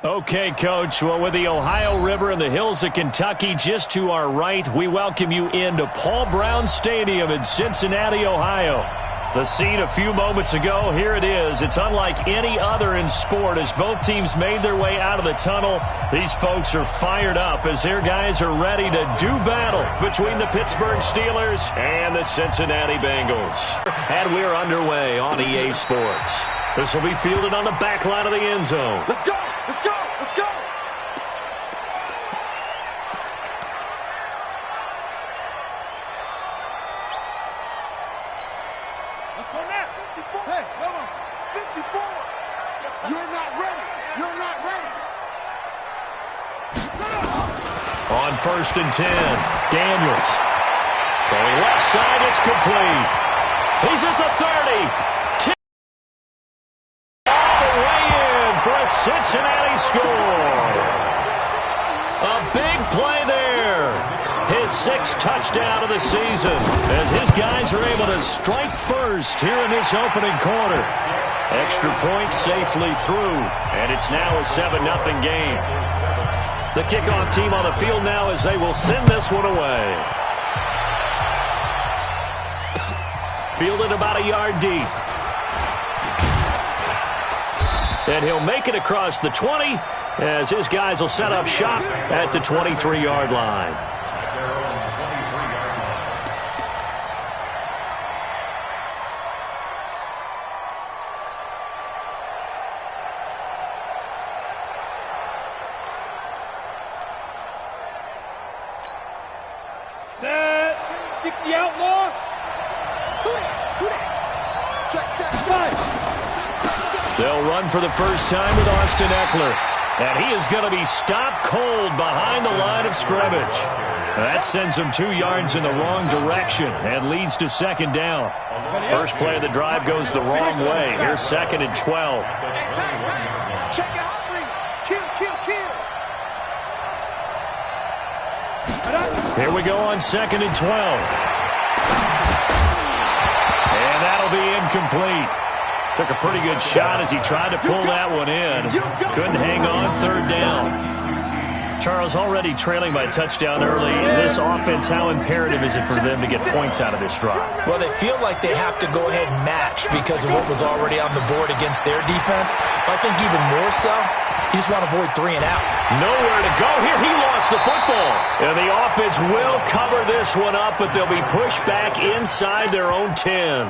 Okay, Coach. Well, with the Ohio River and the hills of Kentucky just to our right, we welcome you into Paul Brown Stadium in Cincinnati, Ohio. The scene a few moments ago, here it is. It's unlike any other in sport as both teams made their way out of the tunnel. These folks are fired up as their guys are ready to do battle between the Pittsburgh Steelers and the Cincinnati Bengals. And we're underway on EA Sports. This will be fielded on the back line of the end zone. Let's go! Let's go! Let's go! Let's go now! 54! Hey, come on! 54! You're not ready! You're not ready! On 1st and 10, Daniels. Throwing left side, it's complete. He's at the 30. All the way in for a Cincinnati score. A big play there. His 6th touchdown of the season as his guys are able to strike first here in this opening quarter. Extra point safely through, and it's now a 7-0 game. The kickoff team on the field now as they will send this one away. Fielded about a yard deep. And he'll make it across the 20 as his guys will set up shop at the 23-yard line. Set. 60 outlaw. Who that? Check. They'll run for the first time with Austin Eckler. And he is going to be stopped cold behind the line of scrimmage. That sends him 2 yards in the wrong direction and leads to 2nd down. First play of the drive goes the wrong way. Here's 2nd and 12. Check it out, kill. Here we go on 2nd and 12. And that'll be incomplete. Took a pretty good shot as he tried to pull that one in. Couldn't hang on, 3rd down. Charles, already trailing by a touchdown early. This offense, how imperative is it for them to get points out of this drive? Well, they feel like they have to go ahead and match because of what was already on the board against their defense. But I think even more so, you just want to avoid 3 and out. Nowhere to go here. He lost the football. And the offense will cover this one up, but they'll be pushed back inside their own 10.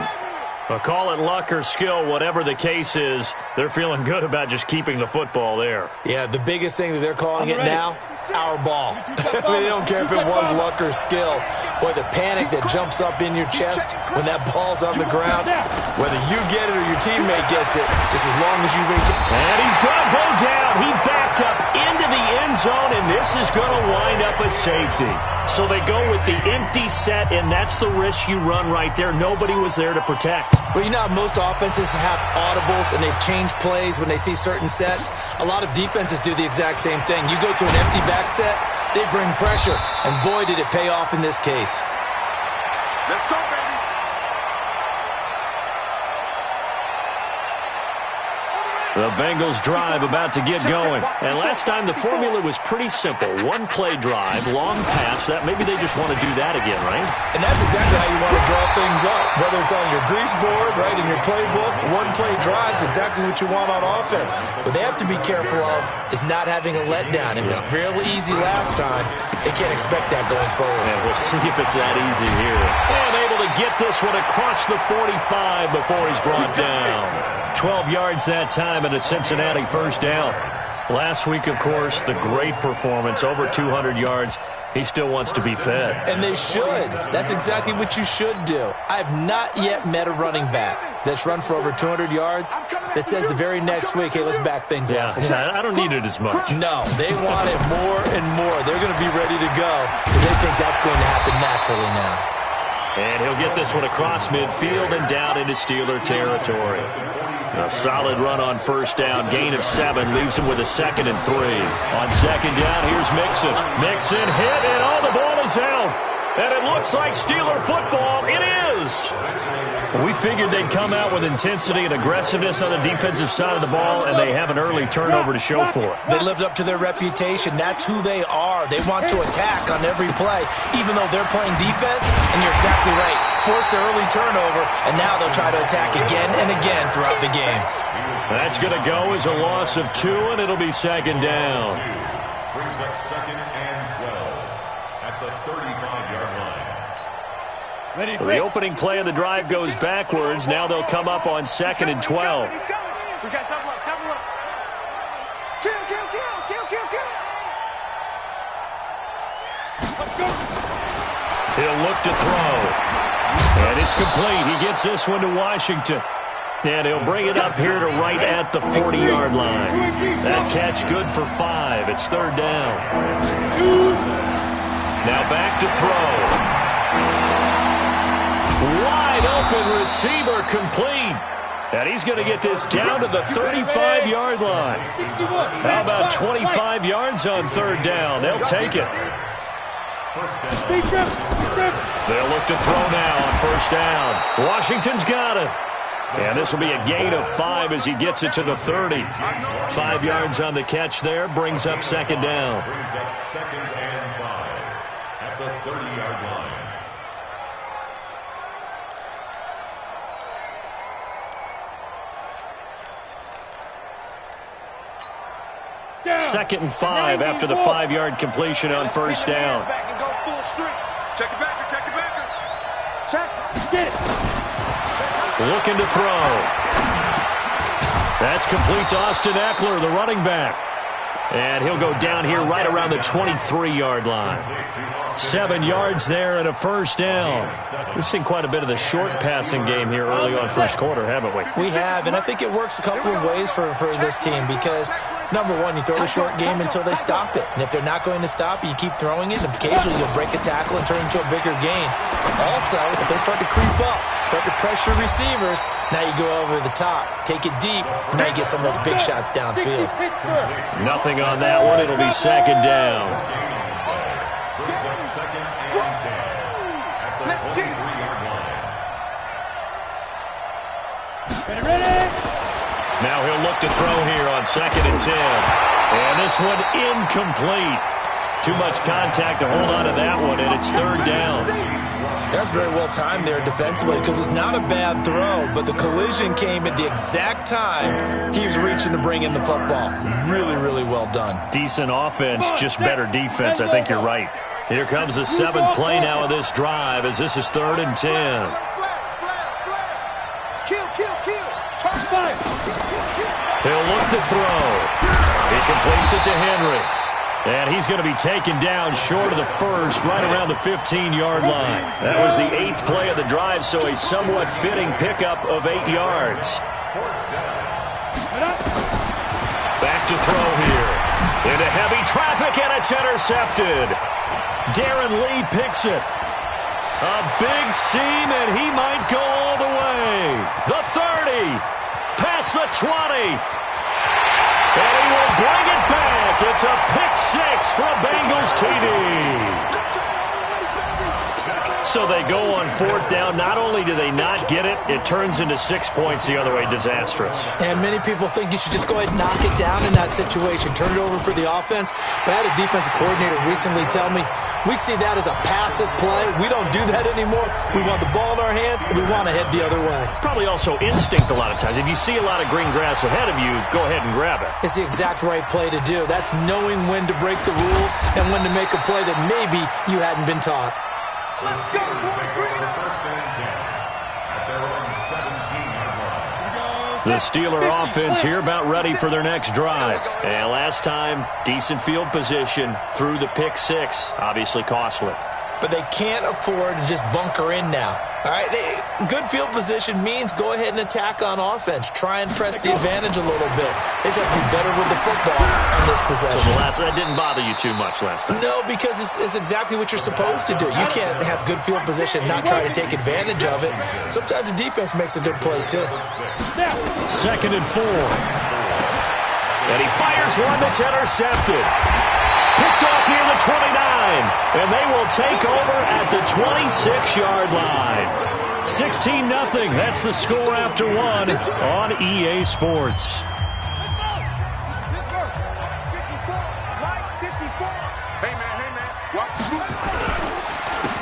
Well, call it luck or skill, whatever the case is, they're feeling good about just keeping the football there. Yeah, the biggest thing that they're calling it now, our ball. I mean, they don't care if it was luck or skill. Boy, the panic that jumps up in your chest when that ball's on the ground, whether you get it or your teammate gets it, just as long as you reach it. And he's going to go down. He backed up into the end zone, and this is going to wind up a safety. So they go with the empty set, and that's the risk you run right there. Nobody was there to protect. Well, you know how most offenses have audibles, and they've changed plays when they see certain sets. A lot of defenses do the exact same thing. You go to an empty back set, they bring pressure, and boy, did it pay off in this case. Let's go, baby. The Bengals drive about to get going. And last time the formula was pretty simple. 1-play drive, long pass. That maybe they just want to do that again, right? And that's exactly how you want to draw things up. Whether it's on your grease board, right, in your playbook, 1-play drive is exactly what you want on offense. What they have to be careful of is not having a letdown. It was fairly easy last time. They can't expect that going forward. And we'll see if it's that easy here. And able to get this one across the 45 before he's brought down. 12 yards that time and a Cincinnati first down. Last week, of course, the great performance, over 200 yards. He still wants to be fed. And they should. That's exactly what you should do. I have not yet met a running back that's run for over 200 yards that says the very next week, hey, let's back things up. Yeah, I don't need it as much. No, they want it more and more. They're going to be ready to go because they think that's going to happen naturally now. And he'll get this one across midfield and down into Steeler territory. A solid run on first down. Gain of 7 leaves him with a 2nd and 3. On 2nd down, here's Mixon. Mixon hit, and the ball is out. And it looks like Steeler football. It is. goes. We figured they'd come out with intensity and aggressiveness on the defensive side of the ball, and they have an early turnover to show for it. They lived up to their reputation. That's who they are. They want to attack on every play, even though they're playing defense. And you're exactly right. Force the early turnover, and now they'll try to attack again and again throughout the game. That's going to go as a loss of 2, and it'll be second down. Brings up second and 12 at the 35-yard line. So the opening play of the drive goes backwards. Now they'll come up on second and 12. We got double up, double up. Kill. Let's go. He'll look to throw. And it's complete. He gets this one to Washington. And he'll bring it up here to right at the 40-yard line. That catch good for 5. It's third down. Now back to throw. Wide open receiver complete. And he's going to get this down to the 35-yard line. How about 25 yards on third down? They'll take it. They'll look to throw now on first down. Washington's got it. And this will be a gain of 5 as he gets it to the 30. 5 yards on the catch there. Brings up second down. Brings up second and 5 at the 30-yard line. Second and 5 after the 5-yard completion on first down. Check it back. Check. Get it. Looking to throw. That's complete to Austin Eckler, the running back. And he'll go down here right around the 23-yard line. 7 yards there and a first down. We've seen quite a bit of the short passing game here early on first quarter, haven't we? We have, and I think it works a couple of ways for this team because, number one, you throw the short game until they stop it. And if they're not going to stop it, you keep throwing it, and occasionally you'll break a tackle and turn it into a bigger gain. Also, if they start to creep up, start to pressure receivers, now you go over the top, take it deep, and now you get some of those big shots downfield. Nothing on that one. It'll be second down. Brings up second and 10 at the 43-yard line. Ready? Now he'll look to throw here on second and 10. And this one incomplete. Too much contact to hold on to that one, and it's third down. That's very well timed there defensively because it's not a bad throw, but the collision came at the exact time he was reaching to bring in the football. Really, really well done. Decent offense, just better defense. I think you're right. Here comes the 7th play now of this drive as this is third and 10. Kill. He'll look to throw. He completes it to Henry. And he's going to be taken down short of the first, right around the 15-yard line. That was the 8th play of the drive, so a somewhat fitting pickup of 8 yards. Back to throw here. Into heavy traffic, and it's intercepted. Darren Lee picks it. A big seam, and he might go all the way. The 30, past the 20. And he will bring it back. It's a pick 6 for a Bengals TD. So they go on fourth down. Not only do they not get it, it turns into 6 points the other way. Disastrous. And many people think you should just go ahead and knock it down in that situation. Turn it over for the offense. But I had a defensive coordinator recently tell me, we see that as a passive play. We don't do that anymore. We want the ball in our hands, and we want to head the other way. It's probably also instinct a lot of times. If you see a lot of green grass ahead of you, go ahead and grab it. It's the exact right play to do. That's knowing when to break the rules and when to make a play that maybe you hadn't been taught. Let's go. Bring it up. First and 10 at their own 17-yard line. The Steeler offense here about ready for their next drive. And last time, decent field position through the pick 6. Obviously costly. But they can't afford to just bunker in now. All right, good field position means go ahead and attack on offense. Try and press the advantage a little bit. They just have to be better with the football on this possession. So that didn't bother you too much last time? No, because it's exactly what you're supposed to do. You can't have good field position and not try to take advantage of it. Sometimes the defense makes a good play, too. Second and 4. And he fires one that's intercepted. Picked off near the 29, and they will take over at the 26-yard line. 16-0. That's the score after one on EA Sports.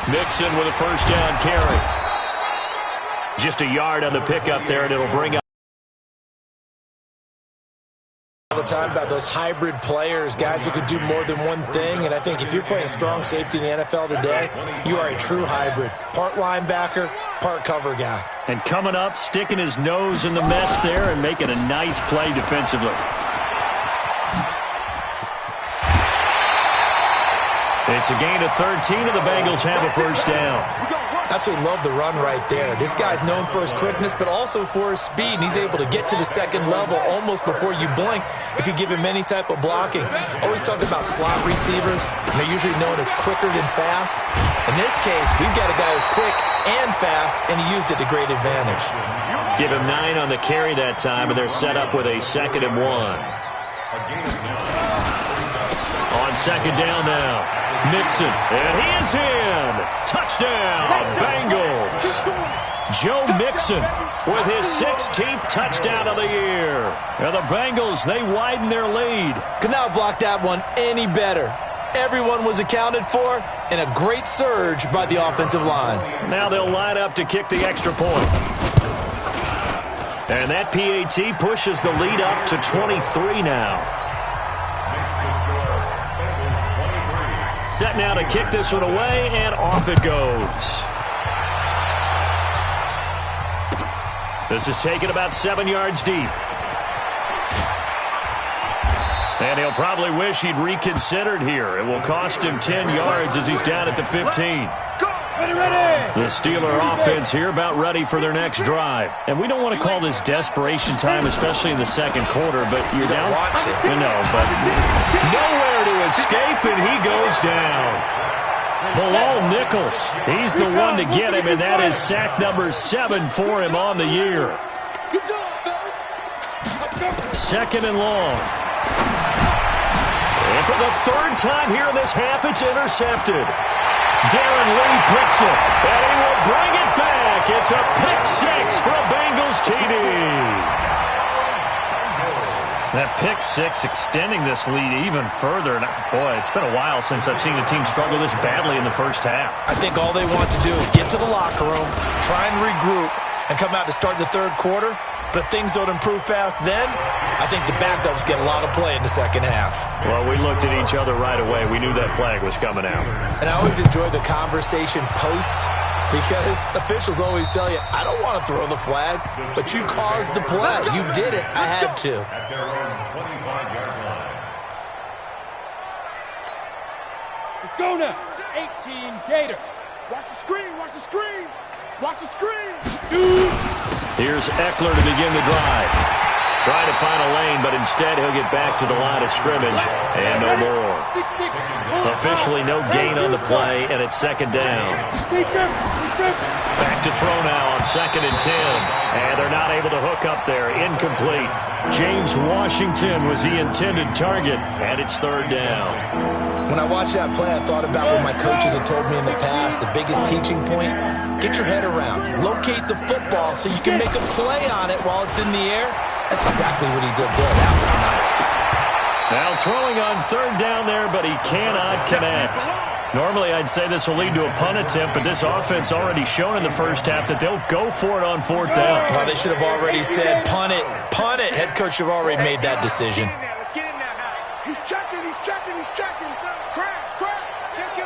Mixon with a first down carry. Just a yard on the pickup there, and it'll bring up. All the time about those hybrid players, guys who could do more than one thing, and I think if you're playing strong safety in the NFL today, you are a true hybrid. Part linebacker, part cover guy. And coming up, sticking his nose in the mess there and making a nice play defensively. It's a gain of 13, and the Bengals have a first down. Absolutely love the run right there. This guy's known for his quickness, but also for his speed, and he's able to get to the second level almost before you blink if you give him any type of blocking. Always talk about slot receivers, and they're usually known as quicker than fast. In this case, we've got a guy who's quick and fast, and he used it to great advantage. Give him 9 on the carry that time, and they're set up with a 2nd and 1. On second down now, Mixon, and he is in. Touchdown, Bengals. Joe Mixon with his 16th touchdown of the year. And the Bengals, they widen their lead. Could not block that one any better. Everyone was accounted for, and a great surge by the offensive line. Now they'll line up to kick the extra point. And that PAT pushes the lead up to 23 now. Set now to kick this one away, and off it goes. This is taken about 7 yards deep. And he'll probably wish he'd reconsidered here. It will cost him 10 yards as he's down at the 15. The Steeler offense here about ready for their next drive. And we don't want to call this desperation time, especially in the second quarter, but you're down. I know, but nowhere to escape, and he goes down. Bilal Nichols, he's the one to get him, and that is sack number 7 for him on the year. 2nd and long. And for the 3rd time here in this half, it's intercepted. Darren Lee picks it, and he will bring it back. It's a pick 6 for a Bengals TD. That pick 6 extending this lead even further. And boy, it's been a while since I've seen a team struggle this badly in the first half. I think all they want to do is get to the locker room, try and regroup, and come out to start the third quarter. But if things don't improve fast then, I think the backups get a lot of play in the second half. Well, we looked at each other right away. We knew that flag was coming out. And I always enjoy the conversation post because officials always tell you, I don't want to throw the flag, but you caused the play. You did it. I had to. At their own 25-yard line. Let's go now. 18 Gator. Watch the screen, watch the screen. Watch the screen. Here's Eckler to begin the drive. Trying to find a lane, but instead he'll get back to the line of scrimmage, and no more. Officially no gain on the play, and it's 2nd down. Back to throw now on 2nd and 10, and they're not able to hook up there. Incomplete. James Washington was the intended target, and it's 3rd down. When I watched that play, I thought about what my coaches had told me in the past. The biggest teaching point, get your head around. Locate the football so you can make a play on it while it's in the air. That's exactly what he did there. That was nice. Now throwing on 3rd down there, but he cannot connect. Normally I'd say this will lead to a punt attempt, but this offense already shown in the first half that they'll go for it on 4th down. Well, they should have already said, punt it, punt it. Head coach have already made that decision. He's checking, he's checking, he's checking. Crash, crash. Kill.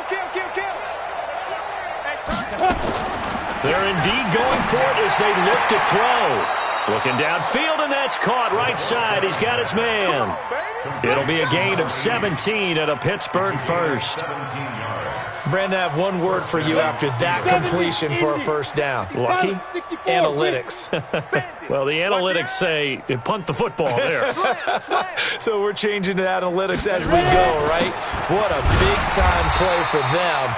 They're indeed going for it as they look to throw. Looking downfield, and that's caught right side. He's got his man. It'll be a gain of 17 at a Pittsburgh first. Brandon, I have one word for you after that completion for a first down. Lucky? Analytics. Well, the analytics say punt the football there. So we're changing to analytics as we go, right? What a big-time play for them,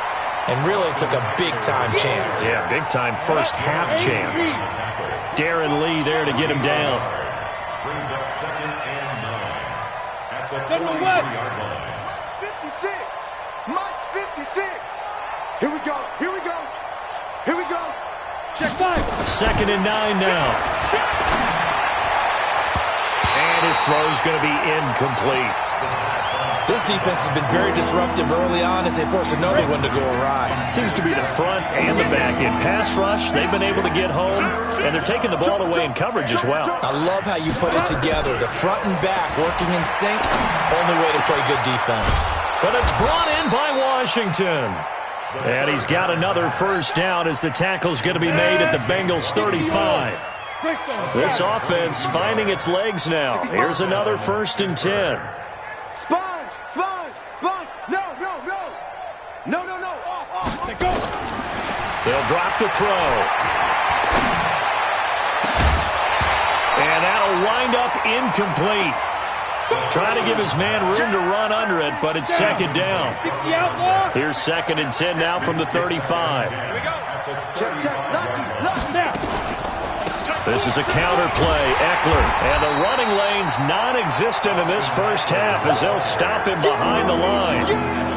and really took a big-time chance. Yeah, big-time first half chance. Darren Lee there to get him down. Brings up 2nd and 9. At the General 43-yard line. 56. Mike's 56. Here we go. Here we go. Here we go. Check 5. 2nd and 9 now. And his throw's going to be incomplete. This defense has been very disruptive early on as they force another one to go awry. Seems to be the front and the back end. Pass rush, they've been able to get home, and they're taking the ball away in coverage as well. I love how you put it together. The front and back working in sync, only way to play good defense. But it's brought in by Washington. And he's got another first down as the tackle's going to be made at the Bengals 35. This offense finding its legs now. Here's another 1st and 10. Sponge! Sponge! Sponge! No, no, no! No, no, no! Let go. They'll drop the throw. And that'll wind up incomplete. Trying to give his man room to run under it, but it's 2nd down. 60 outlaw. Here's 2nd and 10 now from the 35. Here we go. Check, check. Lock Now. This is a counter play. Eckler. And the running lane's non-existent in this first half as they'll stop him behind the line.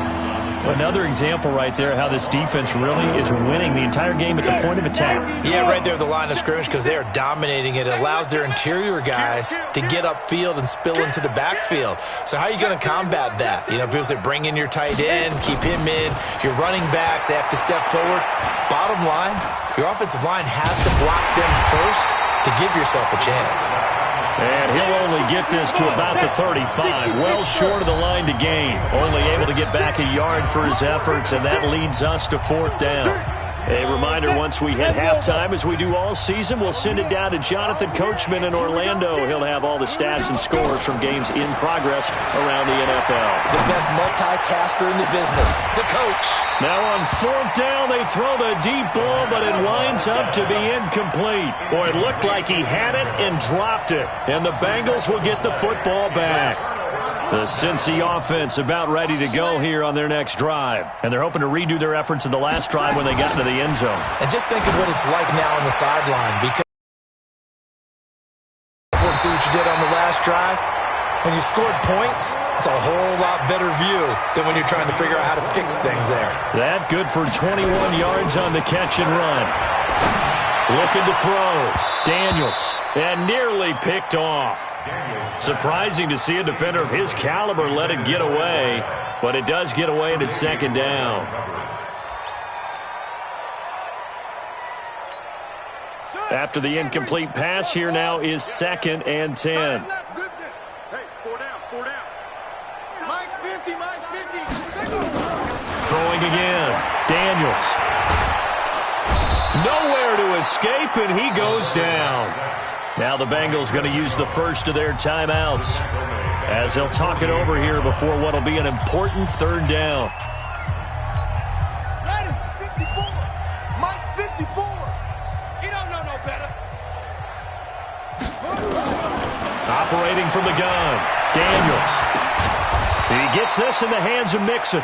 Another example right there how this defense really is winning the entire game at the point of attack. Yeah, right there at the line of scrimmage because they are dominating it. It allows their interior guys to get upfield and spill into the backfield. So how are you going to combat that? You know, because they bring in your tight end, keep him in. Your running backs, they have to step forward. Bottom line, your offensive line has to block them first to give yourself a chance. And he'll only get this to about the 35, well short of the line to gain. Only able to get back a yard for his efforts, and that leads us to 4th down. A reminder, once we hit halftime, as we do all season, we'll send it down to Jonathan Coachman in Orlando. He'll have all the stats and scores from games in progress around the NFL. The best multitasker in the business, the coach. Now on 4th down, they throw the deep ball, but it winds up to be incomplete. Boy, it looked like he had it and dropped it. And the Bengals will get the football back. The Cincy offense about ready to go here on their next drive. And they're hoping to redo their efforts in the last drive when they got into the end zone. And just think of what it's like now on the sideline. Because see what you did on the last drive? When you scored points, it's a whole lot better view than when you're trying to figure out how to fix things there. That good for 21 yards on the catch and run. Looking to throw. Daniels. And nearly picked off. Surprising to see a defender of his caliber let it get away, but it does get away and it's 2nd down. After the incomplete pass, here now is 2nd and 10. Hey, 4 down. Mike's 50, Mike's 50. Throwing again. Daniels. Nowhere to escape, and he goes down. Now the Bengals going to use the first of their timeouts as they'll talk it over here before what will be an important 3rd down. Ready, 54. Mike 54. He don't know no better. Operating from the gun. Daniels. He gets this in the hands of Mixon.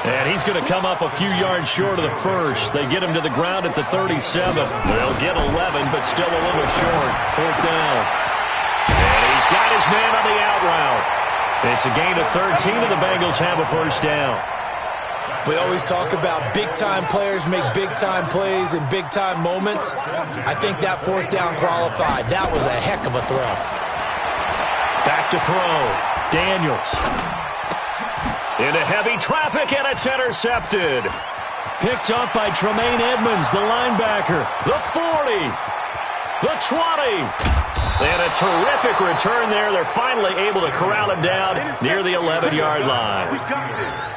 And he's going to come up a few yards short of the first. They get him to the ground at the 37. They'll get 11, but still a little short. 4th down. And he's got his man on the out route. It's a gain of 13, and the Bengals have a first down. We always talk about big-time players make big-time plays in big-time moments. I think that 4th down qualified. That was a heck of a throw. Back to throw. Daniels. Into heavy traffic, and it's intercepted. Picked up by Tremaine Edmonds, the linebacker. The 40. The 20. And a terrific return there. They're finally able to corral him down near the 11-yard line.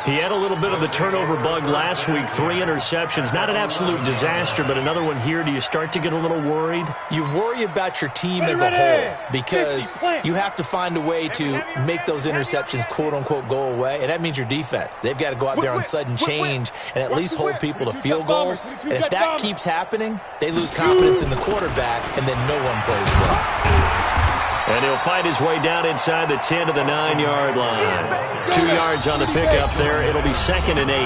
He had a little bit of the turnover bug last week. 3 interceptions. Not an absolute disaster, but another one here. Do you start to get a little worried? You worry about your team as a whole because you have to find a way to make those interceptions, quote-unquote, go away. And that means your defense. They've got to go out there on sudden change and at least hold people to field goals. And if that keeps happening, they lose confidence in the quarterback, and then no one plays well. And he'll find his way down inside the 10 to the 9-yard line. 2 yards on the pickup there. It'll be 2nd and 8.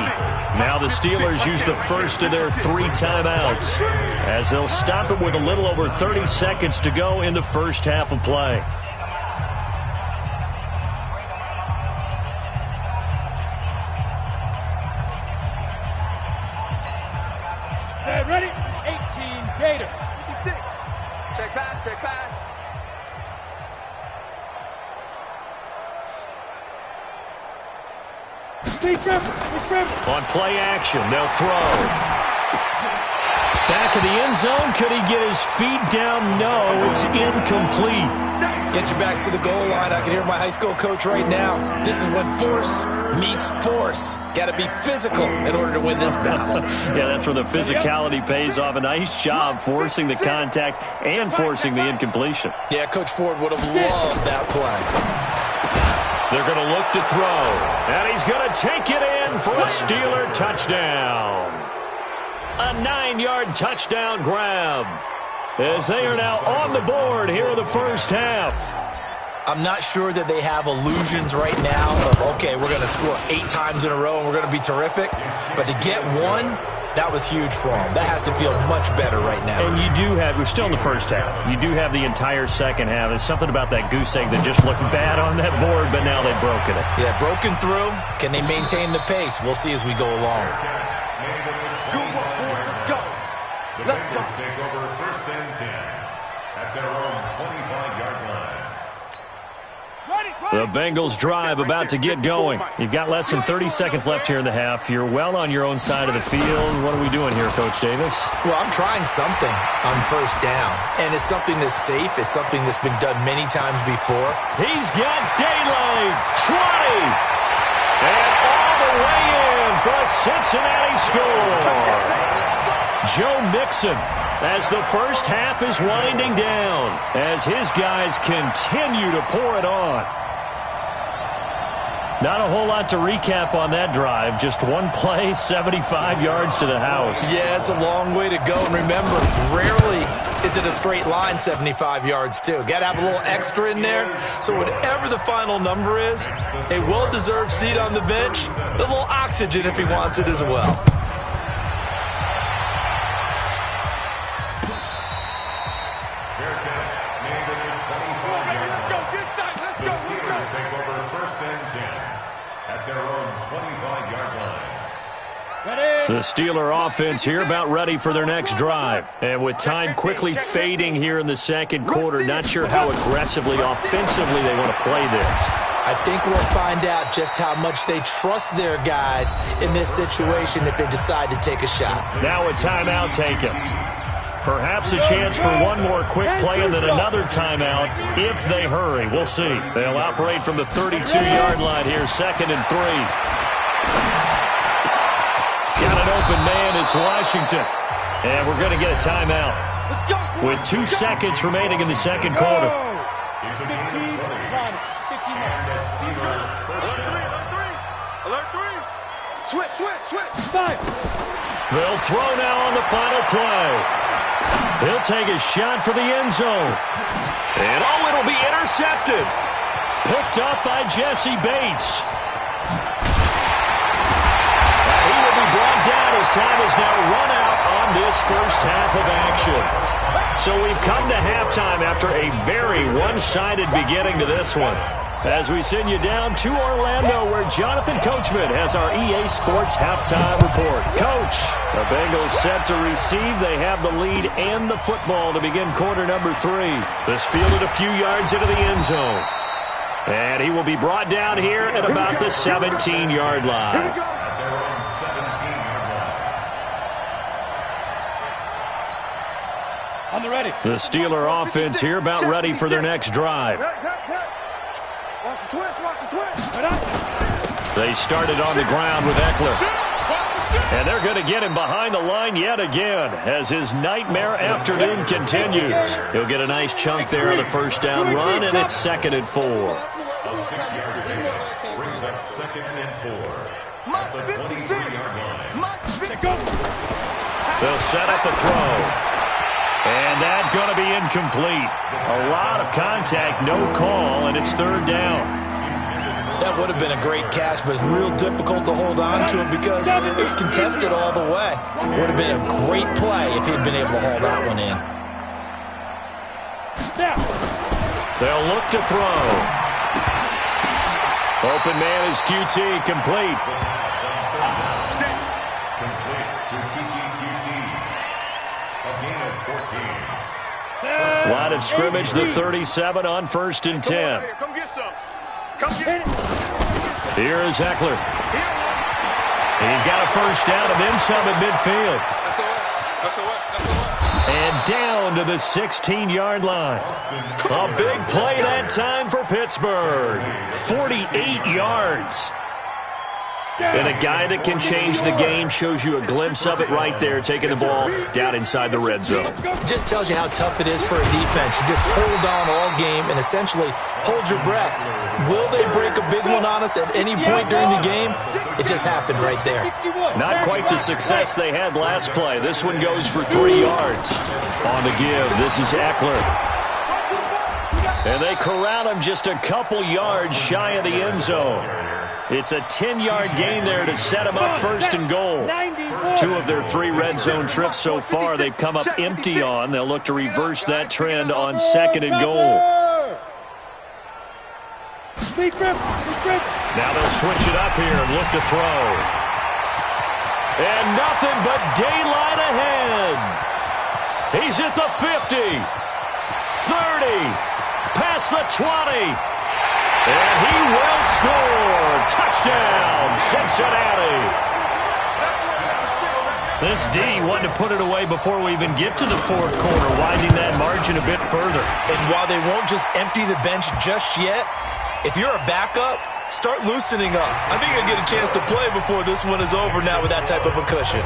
Now the Steelers use the first of their 3 timeouts as they'll stop it with a little over 30 seconds to go in the first half of play. Ready? 18, On play action, they'll throw. Back of the end zone. Could he get his feet down? No, it's incomplete. Get your backs to the goal line. I can hear my high school coach right now. This is when force meets force. Got to be physical in order to win this battle. Yeah, that's where the physicality pays off. A nice job forcing the contact and forcing the incompletion. Yeah, Coach Ford would have loved that play. They're going to look to throw. And he's going to take it in for a Steeler touchdown. A 9-yard touchdown grab. As they are now on the board here in the first half. I'm not sure that they have illusions right now of, okay, we're going to score 8 times in a row and we're going to be terrific. But to get one, that was huge for them. That has to feel much better right now. And you do have, we're still in the first half. You do have the entire second half. There's something about that goose egg that just looked bad on that board, but now they've broken it. Yeah, broken through. Can they maintain the pace? We'll see as we go along. The Bengals take over first and 10 at their own 25-yard line. The Bengals drive about to get going. You've got less than 30 seconds left here in the half. You're well on your own side of the field. What are we doing here, Coach Davis? Well, I'm trying something on first down, and it's something that's safe. It's something that's been done many times before. He's got daylight. 20. And all the way in for a Cincinnati score. Joe Mixon, as the first half is winding down, as his guys continue to pour it on. Not a whole lot to recap on that drive. Just one play, 75 yards to the house. Yeah, it's a long way to go. And remember, rarely is it a straight line 75 yards, too. Got to have a little extra in there. So whatever the final number is, a well-deserved seat on the bench, a little oxygen if he wants it as well. The Steeler offense here about ready for their next drive. And with time quickly fading here in the second quarter, not sure how aggressively, offensively they want to play this. I think we'll find out just how much they trust their guys in this situation if they decide to take a shot. Now a timeout taken. Perhaps a chance for one more quick play and then another timeout if they hurry. We'll see. They'll operate from the 32-yard line here, 2nd and 3. Got an open man, it's Washington. And we're going to get a timeout. With 2 seconds remaining in the second quarter. 15, 15 Alert 3. Switch. 5. They'll throw now on the final play. He'll take a shot for the end zone. And it'll be intercepted. Picked up by Jesse Bates. Brought down as time is now run out on this first half of action. So we've come to halftime after a very one-sided beginning to this one. As we send you down to Orlando, where Jonathan Coachman has our EA Sports halftime report. Coach, the Bengals set to receive. They have the lead and the football to begin quarter number 3. This fielded a few yards into the end zone. And he will be brought down here at about the 17-yard line. On the ready. The Steeler offense here about ready for their next drive. Watch the twist. They started on the ground with Eckler. And they're going to get him behind the line yet again as his nightmare afternoon continues. He'll get a nice chunk there on the first down run, and it's 2nd and 4. A 6-yard gain brings up 2nd and 4 at the 23-yard line. They'll set up a throw. And that's going to be incomplete. A lot of contact, no call, and it's 3rd down. That would have been a great catch, but it's real difficult to hold on to it because it was contested all the way. Would have been a great play if he'd been able to haul that one in. They'll look to throw. Open man is QT, complete. Line of scrimmage, the 37 on 1st and 10. Come get some. Here is Eckler. He's got a first down and then some at midfield. And down to the 16-yard line. A big play that time for Pittsburgh. 48 yards. And a guy that can change the game shows you a glimpse of it right there, taking the ball down inside the red zone. It just tells you how tough it is for a defense. You just hold on all game and essentially hold your breath. Will they break a big one on us at any point during the game? It just happened right there. Not quite the success they had last play. This one goes for 3 yards. On the give, this is Eckler. And they corral him just a couple yards shy of the end zone. It's a 10-yard gain there to set him up first and goal. 2 of their 3 red zone trips so far they've come up empty on. They'll look to reverse that trend on second and goal. Now they'll switch it up here and look to throw. And nothing but daylight ahead. He's at the 50, 30, past the 20. And he will score. Touchdown, Cincinnati. This D wanted to put it away before we even get to the fourth quarter, widening that margin a bit further. And while they won't just empty the bench just yet, if you're a backup, start loosening up. I think you'll get a chance to play before this one is over now with that type of a cushion.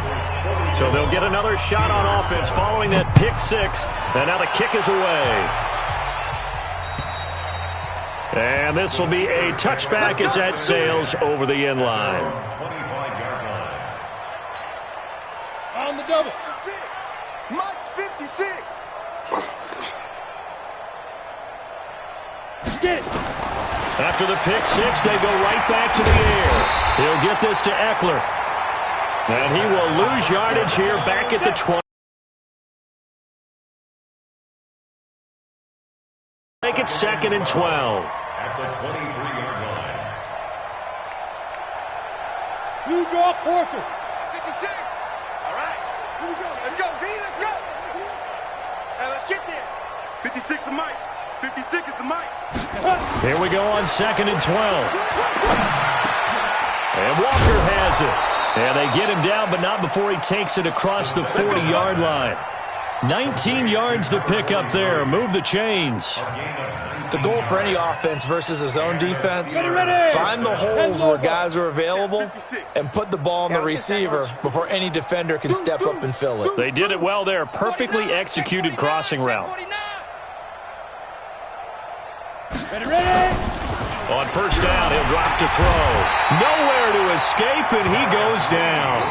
So they'll get another shot on offense following that pick 6. And now the kick is away. And this will be a touchback as that sails over the end line. On the double. Mike's 56. Get it. After the pick 6, they go right back to the air. He'll get this to Eckler. And he will lose yardage here back at the 20. Make it 2nd and 12. At the 23-yard line. You draw quarters. 56. All right. Here we go. Let's go, B. Let's go. Hey, let's get there. 56 is Mike. 56 is the Mike. Here we go on 2nd and 12. And Walker has it. And they get him down, but not before he takes it across the 40-yard line. 19 yards to pick up there. Move the chains. The goal for any offense versus a zone defense, find the holes where guys are available and put the ball on the receiver before any defender can step up and fill it. They did it well there. Perfectly executed crossing route. Ready. On first down, he'll drop to throw. Nowhere to escape, and he goes down.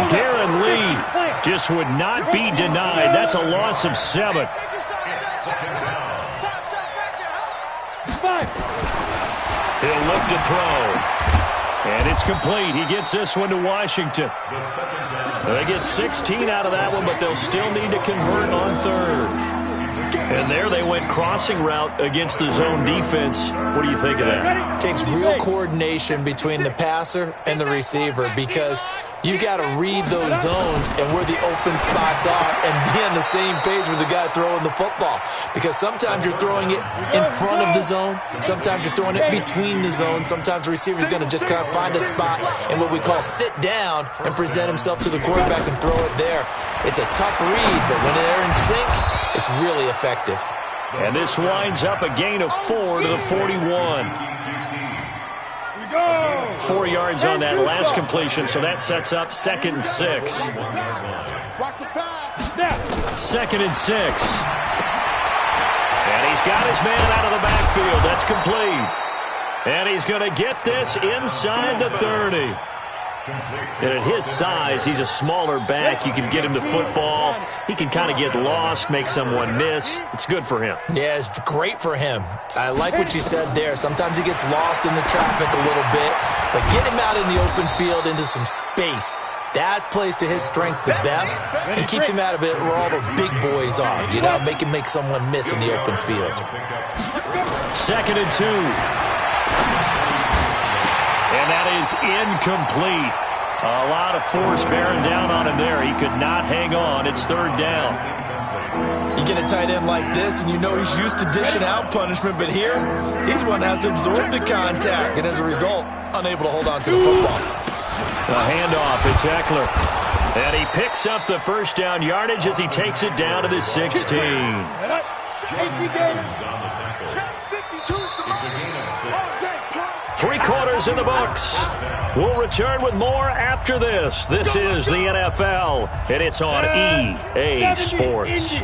Darren Lee just would not be denied. That's a loss of 7. He'll look to throw. And it's complete. He gets this one to Washington. They get 16 out of that one, but they'll still need to convert on 3rd. And there they went crossing route against the zone defense. What do you think of that? Takes real coordination between the passer and the receiver because you got to read those zones and where the open spots are and be on the same page with the guy throwing the football. Because sometimes you're throwing it in front of the zone. Sometimes you're throwing it between the zones. Sometimes the receiver's going to just kind of find a spot and what we call sit down and present himself to the quarterback and throw it there. It's a tough read, but when they're in sync, it's really effective. And this winds up a gain of 4 to the 41. 4 yards on that last completion, so that sets up 2nd and 6. Watch the pass. 2nd and 6. And he's got his man out of the backfield. That's complete. And he's going to get this inside the 30. And at his size, he's a smaller back. You can get him to football. He can kind of get lost, make someone miss. It's good for him. Yeah, it's great for him. I like what you said there. Sometimes he gets lost in the traffic a little bit, but get him out in the open field into some space. That plays to his strengths the best and keeps him out of it where all the big boys are. You know, make someone miss in the open field. 2nd and 2. And that is incomplete. A lot of force bearing down on him there. He could not hang on. It's 3rd down. You get a tight end like this, and you know he's used to dishing out punishment, but here, he's the one that has to absorb the contact, and as a result, unable to hold on to the football. A handoff, it's Eckler. And he picks up the first down yardage as he takes it down to the 16. 3 quarters in the books. We'll return with more after this. This is the NFL, and it's on EA Sports.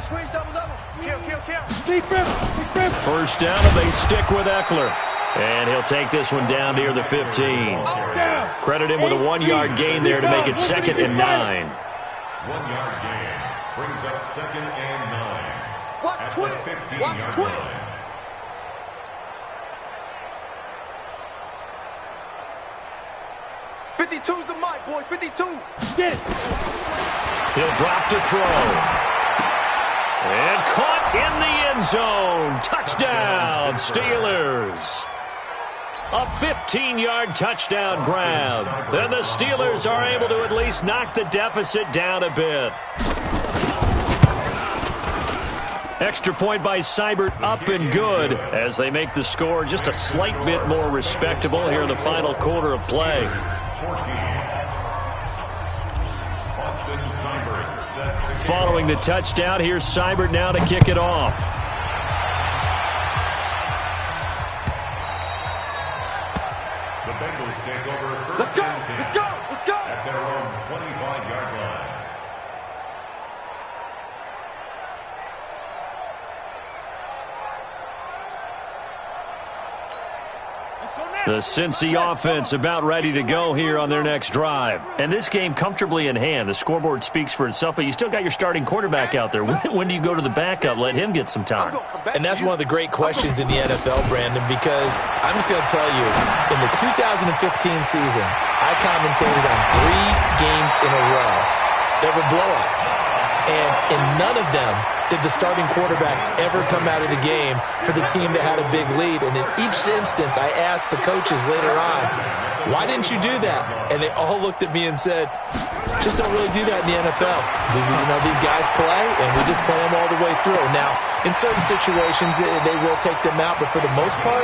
Squeeze, double. Kill. First down, and they stick with Eckler. And he'll take this one down near the 15. Credit him with a 1-yard gain there to make it 2nd and 9. 1-yard gain brings up 2nd and 9. Watch twist. 52's the mic, boys. 52. He'll drop to throw. And caught in the end zone. Touchdown, Steelers. A 15-yard touchdown grab. And the Steelers are able to at least knock the deficit down a bit. Extra point by Seibert, up and good, as they make the score just a slight bit more respectable here in the final quarter of play. Following the touchdown, here's Seibert now to kick it off. The Bengals take over first Let's go. at their own 25-yard line. The Cincy offense about ready to go here on their next drive. And this game comfortably in hand. The scoreboard speaks for itself, but you still got your starting quarterback out there. When do you go to the backup? Let him get some time. And that's one of the great questions in the NFL, Brandon, because I'm just going to tell you, in the 2015 season, I commentated on 3 games in a row that were blowouts. And in none of them did the starting quarterback ever come out of the game for the team that had a big lead. And in each instance, I asked the coaches later on, why didn't you do that? And they all looked at me and said, just don't really do that in the NFL. These guys play, and we just play them all the way through. Now, in certain situations, they will take them out, but for the most part,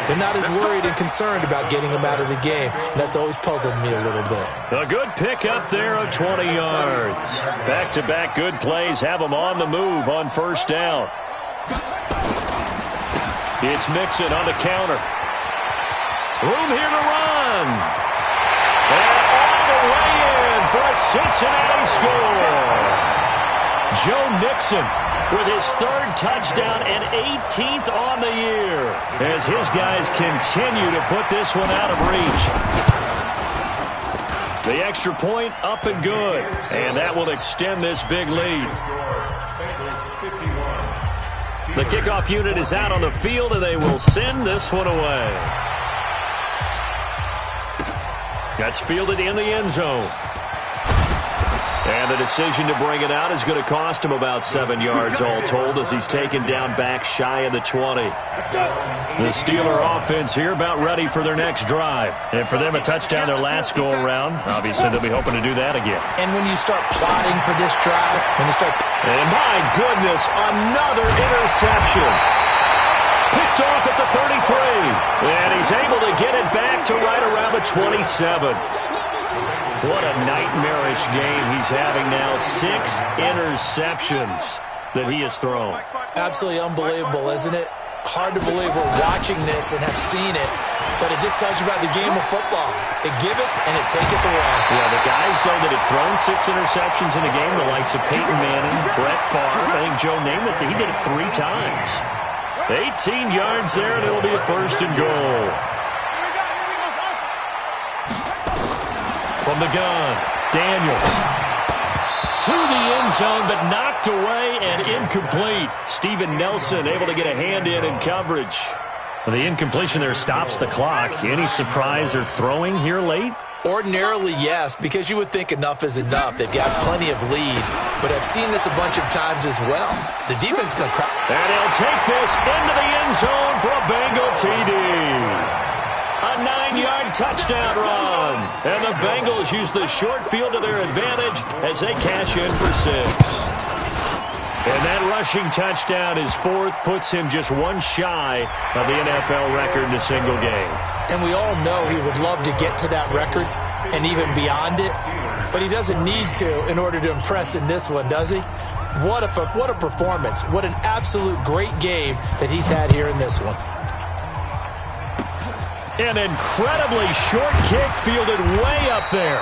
they're not as worried and concerned about getting them out of the game. And that's always puzzled me a little bit. A good pickup there of 20 yards. Back-to-back good plays have them on the move on first down. It's Mixon on the counter. Room here to run. And all the way in for a Cincinnati score. Joe Mixon with his 3rd touchdown and 18th on the year as his guys continue to put this one out of reach. The extra point up and good, and that will extend this big lead. The kickoff unit is out on the field, and they will send this one away. That's fielded in the end zone. And the decision to bring it out is going to cost him about 7 yards all told as he's taken down back shy of the 20. The Steeler offense here about ready for their next drive. And for them, a touchdown their last go-around. Obviously, they'll be hoping to do that again. And when you start plotting for this drive, And my goodness, another interception. Picked off at the 33. And he's able to get it back to right around the 27. What a nightmarish game he's having now. 6 interceptions that he has thrown. Absolutely unbelievable, isn't it? Hard to believe we're watching this and have seen it, but it just tells you about the game of football. It giveth and it taketh away. Yeah, the guys, though, that have thrown 6 interceptions in a game, the likes of Peyton Manning, Brett Favre, I think Joe Namath, he did it 3 times. 18 yards there, and it'll be a 1st and goal. From the gun, Daniels. To the end zone, but knocked away and incomplete. Steven Nelson able to get a hand in coverage. The incompletion there stops the clock. Any surprise they're throwing here late? Ordinarily, yes, because you would think enough is enough. They've got plenty of lead, but I've seen this a bunch of times as well. The defense is going to crack. And he'll take this into the end zone for a Bengal TD. A 9-yard touchdown run. And the Bengals use the short field to their advantage as they cash in for 6. And that rushing touchdown, his fourth, puts him just one shy of the NFL record in a single game. And we all know he would love to get to that record and even beyond it, but he doesn't need to in order to impress in this one, does he? What a performance. What an absolute great game that he's had here in this one. An incredibly short kick fielded way up there.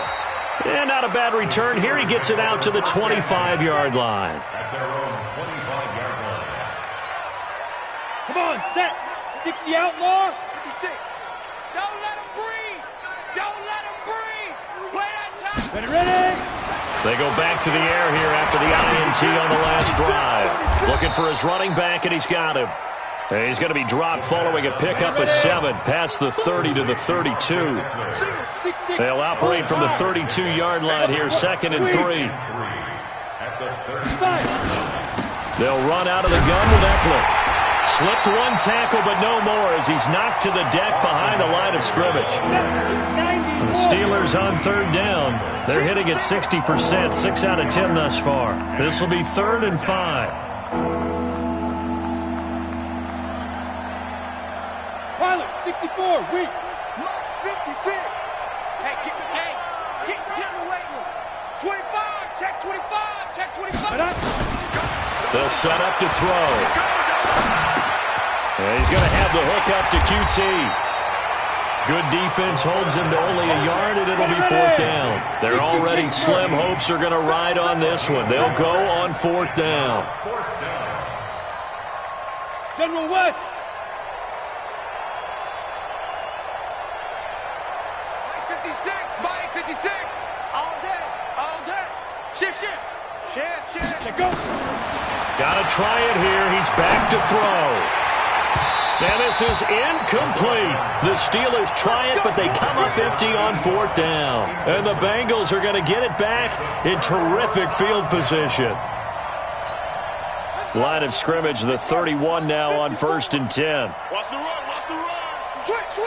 And not a bad return. Here he gets it out to the 25-yard line. At their own 25-yard line. Come on, set. 60 outlaw. 56. Don't let him breathe. Don't let him breathe. Play that time. Ready. They go back to the air here after the INT on the last drive. Looking for his running back, and he's got him. And he's going to be dropped following a pickup of 7 past the 30 to the 32. They'll operate from the 32-yard line here, 2nd and 3. They'll run out of the gun with Eckler. Slipped one tackle, but no more as he's knocked to the deck behind the line of scrimmage. The Steelers on 3rd down. They're hitting at 60%, 6 out of 10 thus far. This will be 3rd and 5. Pilot, 64, weak. Max 56. Hey, get in the weight room. 25, check 25, check 25. They'll set up to throw. And he's going to have the hook up to QT. Good defense holds him to only a yard, and it'll be 4th down. They're already slim hopes are going to ride on this one. They'll go on 4th down. General West. Mike 56. All day. Shift. Go. Got to try it here. He's back to throw. And this is incomplete. The Steelers try it, but they come up empty on 4th down. And the Bengals are going to get it back in terrific field position. Line of scrimmage, the 31 now on 1st and 10. Watch the run. Switch.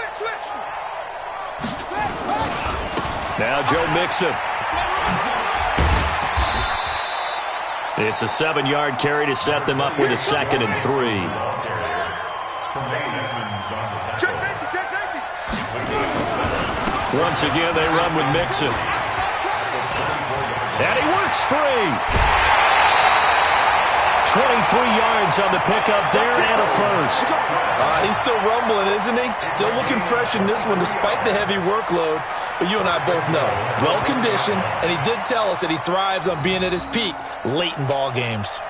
Now Joe Mixon. It's a 7-yard carry to set them up with a 2nd and 3. Check safety. Once again, they run with Mixon. And he works free. 23 yards on the pickup there and a first. He's still rumbling, isn't he? Still looking fresh in this one despite the heavy workload. But you and I both know, well-conditioned, and he did tell us that he thrives on being at his peak late in ball games.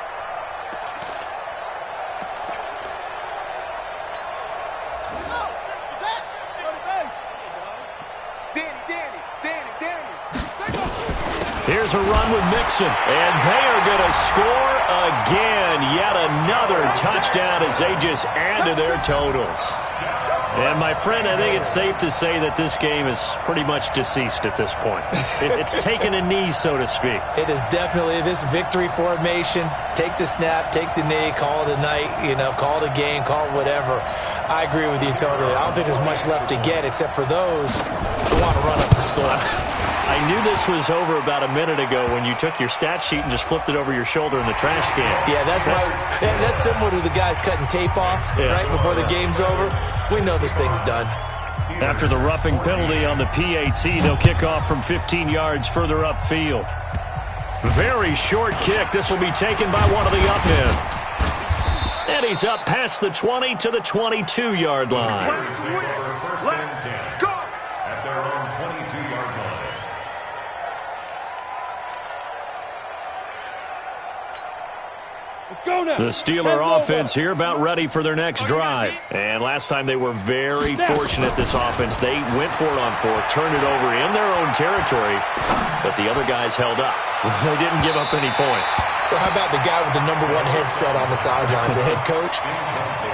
Here's a run with Mixon, and they are going to score again. Yet another touchdown as they just add to their totals. And, my friend, I think it's safe to say that this game is pretty much deceased at this point. It's taken a knee, so to speak. It is definitely this victory formation. Take the snap, take the knee, call it a night, call it a game, call it whatever. I agree with you totally. I don't think there's much left to get except for those who want to run up the score. I knew this was over about a minute ago when you took your stat sheet and just flipped it over your shoulder in the trash can. Yeah, that's similar to the guys cutting tape off right before the game's over. We know this thing's done. After the roughing penalty on the PAT, they'll kick off from 15 yards further upfield. Very short kick. This will be taken by one of the up men. And he's up past the 20 to the 22-yard line. Let's go. At their own 22-yard line. The Steeler offense here about ready for their next drive. And last time they were very fortunate, this offense. They went for it on 4th, turned it over in their own territory, but the other guys held up. They didn't give up any points. So how about the guy with the number 1 headset on the sidelines, the head coach?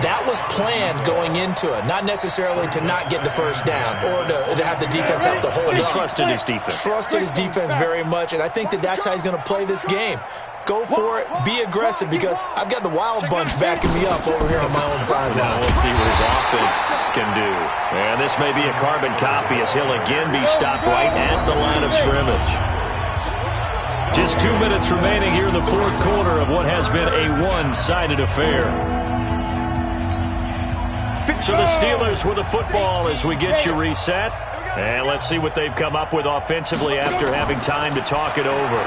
That was planned going into it, not necessarily to not get the first down or to have the defense have to hold up. He trusted his defense. Trusted his defense very much, and I think that's how he's going to play this game. Go for it, be aggressive, because I've got the wild bunch backing me up over here on my own sideline. Now we'll see what his offense can do. And this may be a carbon copy as he'll again be stopped right at the line of scrimmage. Just 2 minutes remaining here in the fourth quarter of what has been a one-sided affair. So the Steelers with the football as we get you reset. And let's see what they've come up with offensively after having time to talk it over.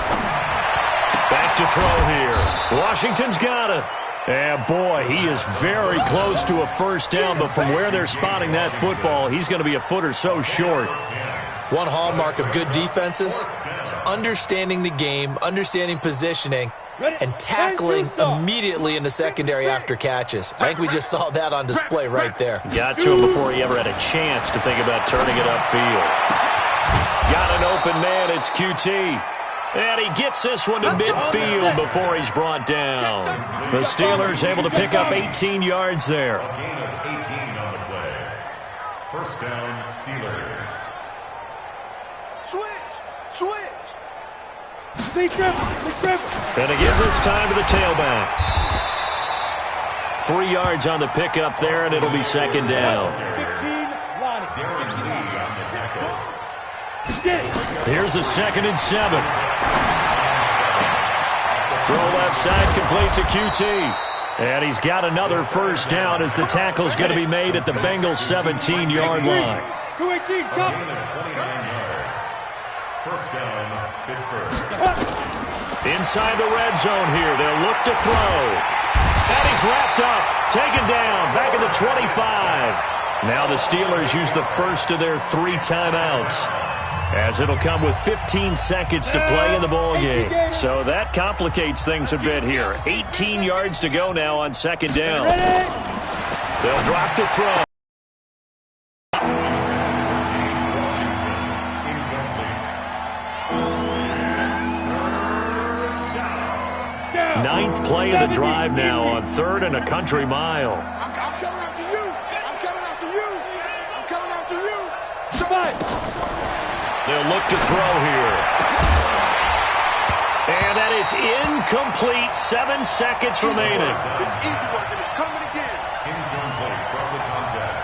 Back to throw here. Washington's got it. And boy, he is very close to a first down, but from where they're spotting that football, he's going to be a foot or so short. One hallmark of good defenses is understanding the game, understanding positioning, and tackling immediately in the secondary after catches. I think we just saw that on display right there. Got to him before he ever had a chance to think about turning it upfield. Got an open man, it's QT. And he gets this one to midfield before he's brought down. The Steelers able to pick up 18 yards there. A gain of 18 on the play. First down, Steelers. Switch. And again this time to the tailback. 3 yards on the pickup there, and it'll be second down. Darren Lee on the tackle. Here's a 2nd and 7. Throw left side complete to QT. And he's got another first down as the tackle's going to be made at the Bengals' 17-yard line. 218, chop. 29 yards. First down, Pittsburgh. Inside the red zone here. They'll look to throw. And he's wrapped up. Taken down. Back at the 25. Now the Steelers use the first of their 3 timeouts, as it'll come with 15 seconds to play in the ball game. So that complicates things a bit here. 18 yards to go now on second down. They'll drop to throw. Ninth play of the drive now on 3rd and a country mile. I'm coming after you. I'm coming after you. I'm coming after you. They'll look to throw here. And that is incomplete. 7 seconds remaining. It's easy work, and it's coming again. Incomplete from the contact.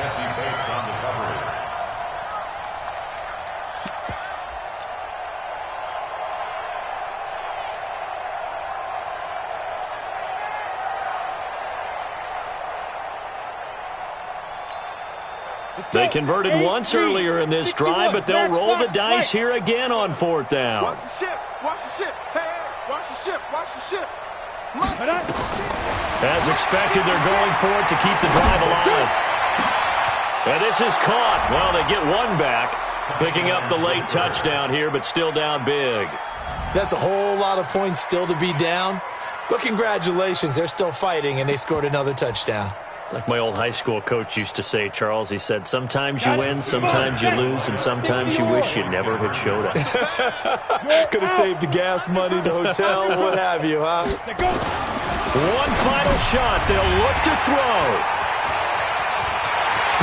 Jesse Bates on the coverage. They converted once earlier in this drive, but they'll roll the dice here again on 4th down. Watch the ship. Watch the ship. Hey, watch the ship. Watch the ship. As expected, they're going for it to keep the drive alive. And this is caught. Well, they get one back, picking up the late touchdown here, but still down big. That's a whole lot of points still to be down. But congratulations, they're still fighting, and they scored another touchdown. Like my old high school coach used to say, Charles, he said, sometimes you win, sometimes you lose, and sometimes you wish you never had showed up. Could have saved the gas money, the hotel, what have you, huh? One final shot. They'll look to throw.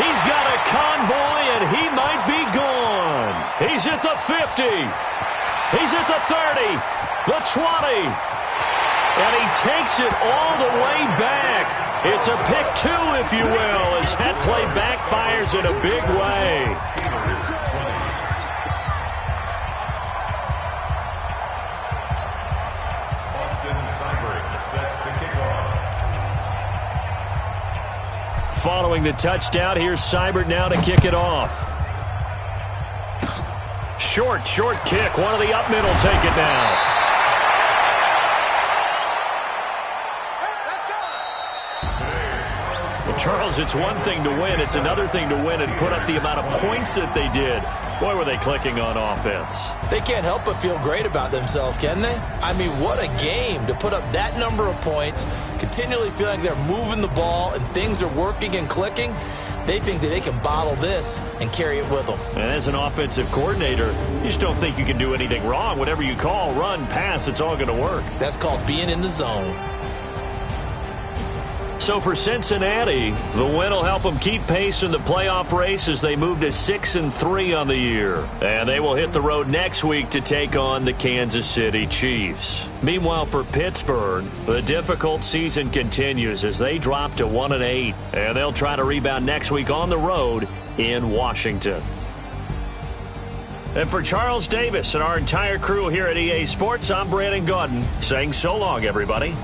He's got a convoy, and he might be gone. He's at the 50. He's at the 30, the 20. And he takes it all the way back. It's a pick 2, if you will, as that play backfires in a big way. Austin Seibert set to kick off. Following the touchdown, here's Seibert now to kick it off. Short kick. One of the up middle take it now. Charles, it's one thing to win. It's another thing to win and put up the amount of points that they did. Boy, were they clicking on offense. They can't help but feel great about themselves, can they? I mean, what a game to put up that number of points, continually feeling like they're moving the ball and things are working and clicking. They think that they can bottle this and carry it with them. And as an offensive coordinator, you just don't think you can do anything wrong. Whatever you call, run, pass, it's all going to work. That's called being in the zone. So for Cincinnati, the win will help them keep pace in the playoff race as they move to 6-3 on the year. And they will hit the road next week to take on the Kansas City Chiefs. Meanwhile, for Pittsburgh, the difficult season continues as they drop to 1-8. And they'll try to rebound next week on the road in Washington. And for Charles Davis and our entire crew here at EA Sports, I'm Brandon Gaudin saying so long, everybody.